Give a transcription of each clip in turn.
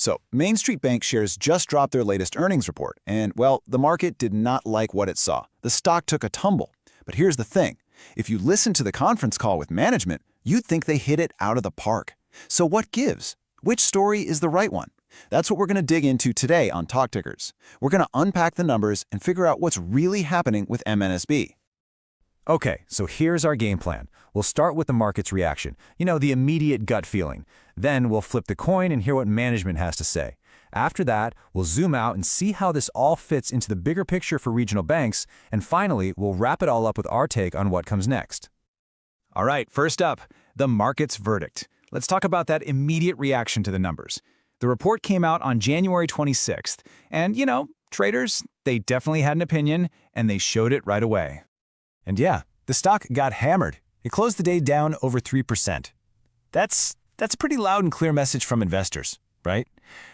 So, MainStreet Bank shares just dropped their latest earnings report, and, well, the market did not like what it saw. The stock took a tumble. But here's the thing. If you listen to the conference call with management, you'd think they hit it out of the park. So what gives? Which story is the right one? That's what we're going to dig into today on Talk Tickers. We're going to unpack the numbers and figure out what's really happening with MNSB. Okay, so here's our game plan. We'll start with the market's reaction, the immediate gut feeling. Then we'll flip the coin and hear what management has to say. After that, we'll zoom out and see how this all fits into the bigger picture for regional banks, and finally, we'll wrap it all up with our take on what comes next. All right, first up, the market's verdict. Let's talk about that immediate reaction to the numbers. The report came out on January 26th, and, traders, they definitely had an opinion, and they showed it right away. And yeah, the stock got hammered. It closed the day down over 3%. That's a pretty loud and clear message from investors, right?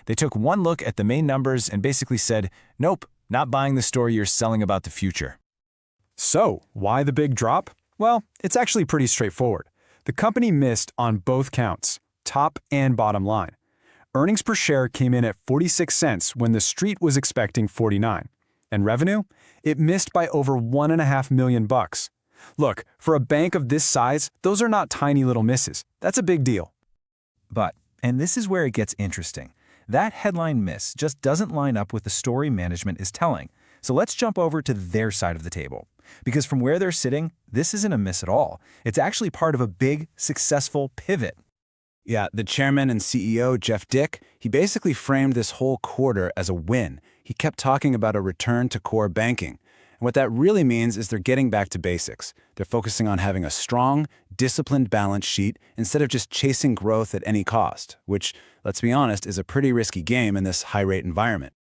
They took one look at the main numbers and basically said, nope, not buying the story you're selling about the future. So, why the big drop? Well, it's actually pretty straightforward. The company missed on both counts, top and bottom line. Earnings per share came in at 46 cents when the street was expecting 49. And revenue? It missed by over $1.5 million. Look, for a bank of this size, those are not tiny little misses. That's a big deal. But, and this is where it gets interesting, that headline miss just doesn't line up with the story management is telling. So let's jump over to their side of the table. Because from where they're sitting, this isn't a miss at all. It's actually part of a big, successful pivot. Yeah, the chairman and CEO, Jeff Dick, he basically framed this whole quarter as a win. He kept talking about a return to core banking. And what that really means is they're getting back to basics. They're focusing on having a strong, disciplined balance sheet instead of just chasing growth at any cost, which, let's be honest, is a pretty risky game in this high-rate environment.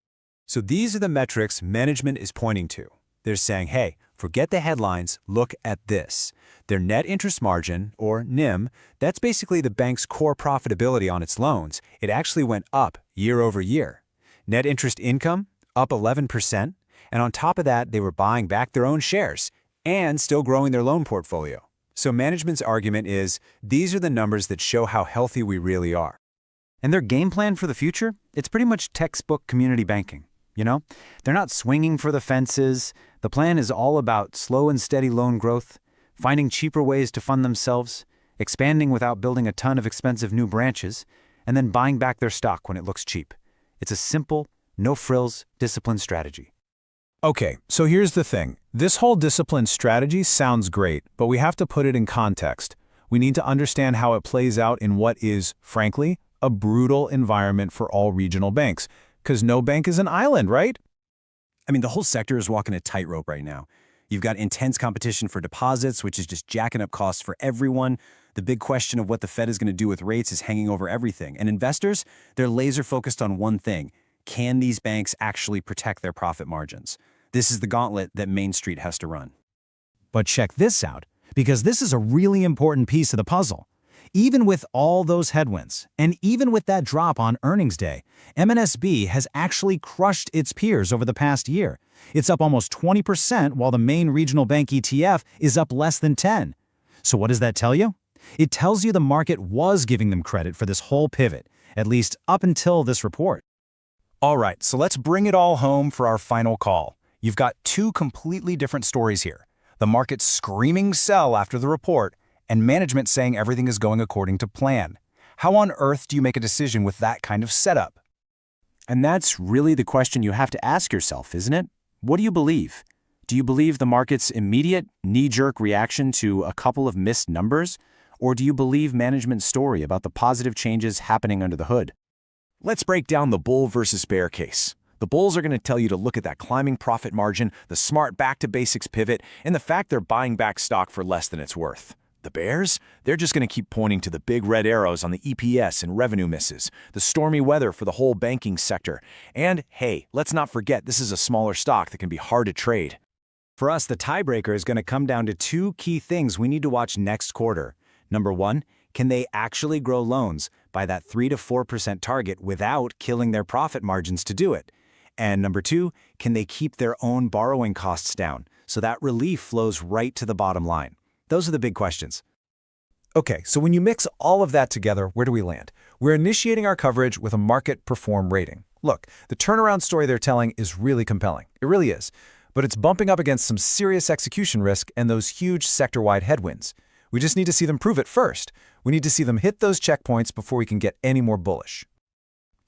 So these are the metrics management is pointing to. They're saying, hey, forget the headlines, look at this. Their net interest margin, or NIM, that's basically the bank's core profitability on its loans. It actually went up year over year. Net interest income, up 11%. And on top of that, they were buying back their own shares and still growing their loan portfolio. So management's argument is, these are the numbers that show how healthy we really are. And their game plan for the future? It's pretty much textbook community banking. They're not swinging for the fences. The plan is all about slow and steady loan growth, finding cheaper ways to fund themselves, expanding without building a ton of expensive new branches, and then buying back their stock when it looks cheap. It's a simple, no-frills, disciplined strategy. Okay, so here's the thing. This whole disciplined strategy sounds great, but we have to put it in context. We need to understand how it plays out in what is, frankly, a brutal environment for all regional banks. Because no bank is an island, right? I mean, the whole sector is walking a tightrope right now. You've got intense competition for deposits, which is just jacking up costs for everyone. The big question of what the Fed is going to do with rates is hanging over everything. And investors, they're laser focused on one thing. Can these banks actually protect their profit margins? This is the gauntlet that MainStreet has to run. But check this out, because this is a really important piece of the puzzle. Even with all those headwinds, and even with that drop on earnings day, MNSB has actually crushed its peers over the past year. It's up almost 20%, while the main regional bank ETF is up less than 10%. So what does that tell you? It tells you the market was giving them credit for this whole pivot, at least up until this report. All right, so let's bring it all home for our final call. You've got two completely different stories here. The market screaming sell after the report, and management saying everything is going according to plan. How on earth do you make a decision with that kind of setup? And that's really the question you have to ask yourself, isn't it? What do you believe? Do you believe the market's immediate, knee-jerk reaction to a couple of missed numbers? Or do you believe management's story about the positive changes happening under the hood? Let's break down the bull versus bear case. The bulls are going to tell you to look at that climbing profit margin, the smart back-to-basics pivot, and the fact they're buying back stock for less than it's worth. The bears? They're just going to keep pointing to the big red arrows on the EPS and revenue misses, the stormy weather for the whole banking sector, and, hey, let's not forget this is a smaller stock that can be hard to trade. For us, the tiebreaker is going to come down to two key things we need to watch next quarter. Number one, can they actually grow loans by that 3 to 4% target without killing their profit margins to do it? And number two, can they keep their own borrowing costs down so that relief flows right to the bottom line? Those are the big questions. Okay, so when you mix all of that together, where do we land? We're initiating our coverage with a market perform rating. Look, the turnaround story they're telling is really compelling. It really is. But it's bumping up against some serious execution risk and those huge sector-wide headwinds. We just need to see them prove it first. We need to see them hit those checkpoints before we can get any more bullish.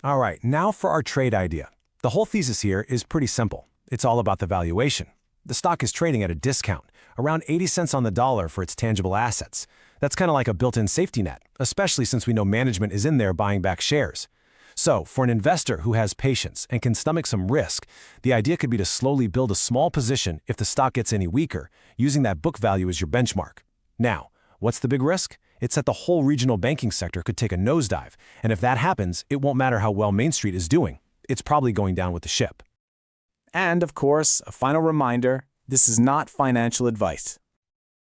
All right, now for our trade idea. The whole thesis here is pretty simple. It's all about the valuation. The stock is trading at a discount, around 80 cents on the dollar for its tangible assets. That's kind of like a built-in safety net, especially since we know management is in there buying back shares. So, for an investor who has patience and can stomach some risk, the idea could be to slowly build a small position if the stock gets any weaker, using that book value as your benchmark. Now, what's the big risk? It's that the whole regional banking sector could take a nosedive, and if that happens, it won't matter how well MainStreet is doing. It's probably going down with the ship. And, of course, a final reminder, this is not financial advice.